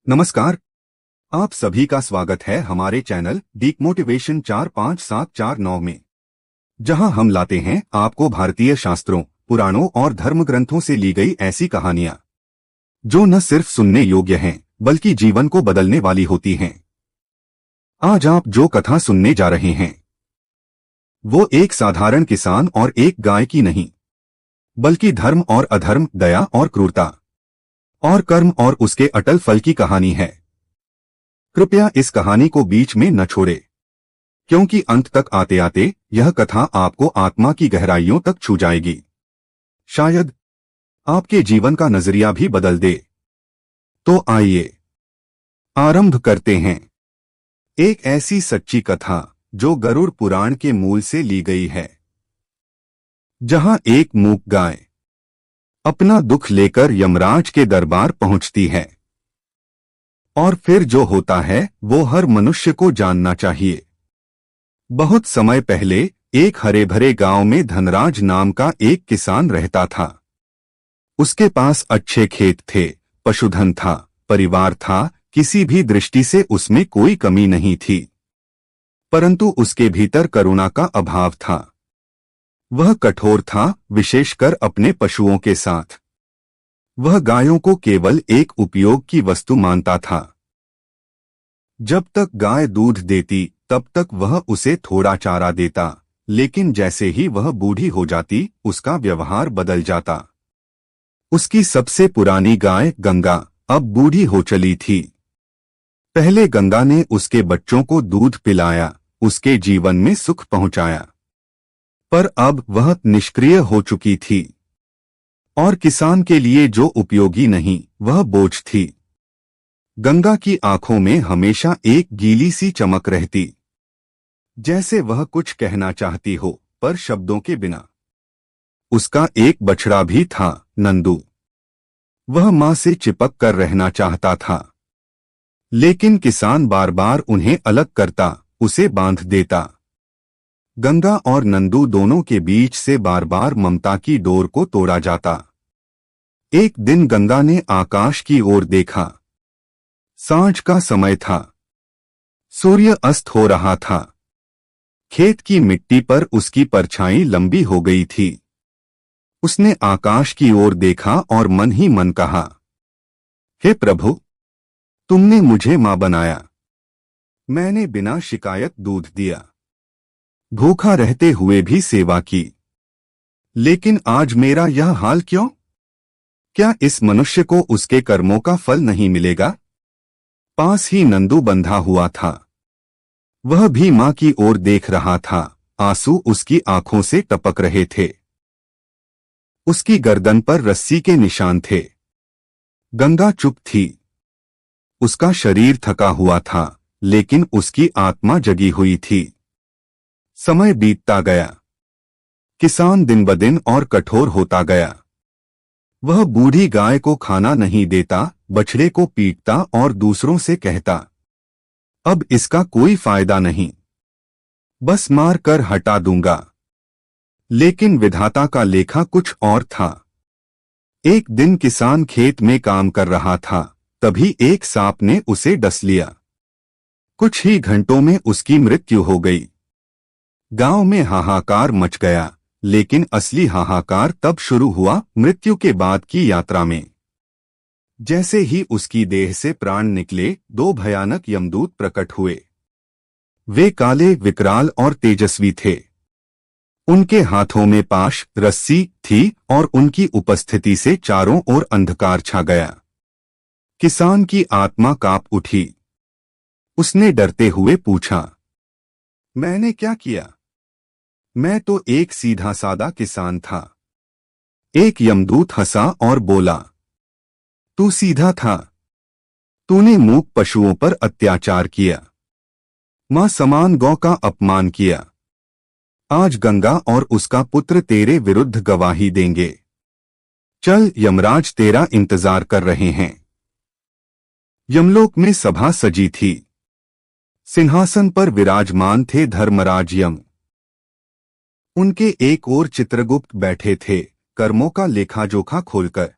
नमस्कार। आप सभी का स्वागत है हमारे चैनल डीप मोटिवेशन 45749 में, जहां हम लाते हैं आपको भारतीय शास्त्रों, पुराणों और धर्म ग्रंथों से ली गई ऐसी कहानियां जो न सिर्फ सुनने योग्य हैं बल्कि जीवन को बदलने वाली होती हैं। आज आप जो कथा सुनने जा रहे हैं वो एक साधारण किसान और एक गाय की नहीं, बल्कि धर्म और अधर्म, दया और क्रूरता और कर्म और उसके अटल फल की कहानी है। कृपया इस कहानी को बीच में न छोड़े, क्योंकि अंत तक आते आते यह कथा आपको आत्मा की गहराइयों तक छू जाएगी। शायद आपके जीवन का नजरिया भी बदल दे। तो आइए आरंभ करते हैं। एक ऐसी सच्ची कथा जो गरुड़ पुराण के मूल से ली गई है, जहां एक मूक गाय अपना दुख लेकर यमराज के दरबार पहुंचती है। और फिर जो होता है वो हर मनुष्य को जानना चाहिए। बहुत समय पहले एक हरे भरे गांव में धनराज नाम का एक किसान रहता था। उसके पास अच्छे खेत थे, पशुधन था, परिवार था, किसी भी दृष्टि से उसमें कोई कमी नहीं थी। परंतु उसके भीतर करुणा का अभाव था। वह कठोर था, विशेषकर अपने पशुओं के साथ। वह गायों को केवल एक उपयोग की वस्तु मानता था। जब तक गाय दूध देती तब तक वह उसे थोड़ा चारा देता, लेकिन जैसे ही वह बूढ़ी हो जाती उसका व्यवहार बदल जाता। उसकी सबसे पुरानी गाय गंगा अब बूढ़ी हो चली थी। पहले गंगा ने उसके बच्चों को दूध पिलाया, उसके जीवन में सुख पहुंचाया। पर अब वह निष्क्रिय हो चुकी थी और किसान के लिए जो उपयोगी नहीं वह बोझ थी। गंगा की आंखों में हमेशा एक गीली सी चमक रहती, जैसे वह कुछ कहना चाहती हो पर शब्दों के बिना। उसका एक बछड़ा भी था, नंदू। वह मां से चिपक कर रहना चाहता था, लेकिन किसान बार बार उन्हें अलग करता, उसे बांध देता। गंगा और नंदू दोनों के बीच से बार बार ममता की डोर को तोड़ा जाता। एक दिन गंगा ने आकाश की ओर देखा। सांझ का समय था, सूर्य अस्त हो रहा था। खेत की मिट्टी पर उसकी परछाई लंबी हो गई थी। उसने आकाश की ओर देखा और मन ही मन कहा, हे प्रभु, तुमने मुझे मां बनाया। मैंने बिना शिकायत दूध दिया, भूखा रहते हुए भी सेवा की, लेकिन आज मेरा यह हाल क्यों? क्या इस मनुष्य को उसके कर्मों का फल नहीं मिलेगा? पास ही नंदू बंधा हुआ था। वह भी मां की ओर देख रहा था, आंसू उसकी आंखों से टपक रहे थे। उसकी गर्दन पर रस्सी के निशान थे। गंगा चुप थी। उसका शरीर थका हुआ था, लेकिन उसकी आत्मा जगी हुई थी। समय बीतता गया। किसान दिन ब दिन और कठोर होता गया। वह बूढ़ी गाय को खाना नहीं देता, बछड़े को पीटता और दूसरों से कहता, अब इसका कोई फायदा नहीं, बस मार कर हटा दूंगा। लेकिन विधाता का लेखा कुछ और था। एक दिन किसान खेत में काम कर रहा था, तभी एक सांप ने उसे डस लिया। कुछ ही घंटों में उसकी मृत्यु हो गई। गांव में हाहाकार मच गया, लेकिन असली हाहाकार तब शुरू हुआ मृत्यु के बाद की यात्रा में। जैसे ही उसकी देह से प्राण निकले, दो भयानक यमदूत प्रकट हुए। वे काले, विकराल और तेजस्वी थे। उनके हाथों में पाश, रस्सी थी और उनकी उपस्थिति से चारों ओर अंधकार छा गया। किसान की आत्मा कांप उठी। उसने डरते हुए पूछा, मैंने क्या किया? मैं तो एक सीधा सादा किसान था। एक यमदूत हंसा और बोला, तू सीधा था, तूने मूक पशुओं पर अत्याचार किया, मां समान गौ का अपमान किया। आज गंगा और उसका पुत्र तेरे विरुद्ध गवाही देंगे। चल, यमराज तेरा इंतजार कर रहे हैं। यमलोक में सभा सजी थी। सिंहासन पर विराजमान थे धर्मराज यम। उनके एक ओर चित्रगुप्त बैठे थे, कर्मों का लेखा जोखा खोलकर।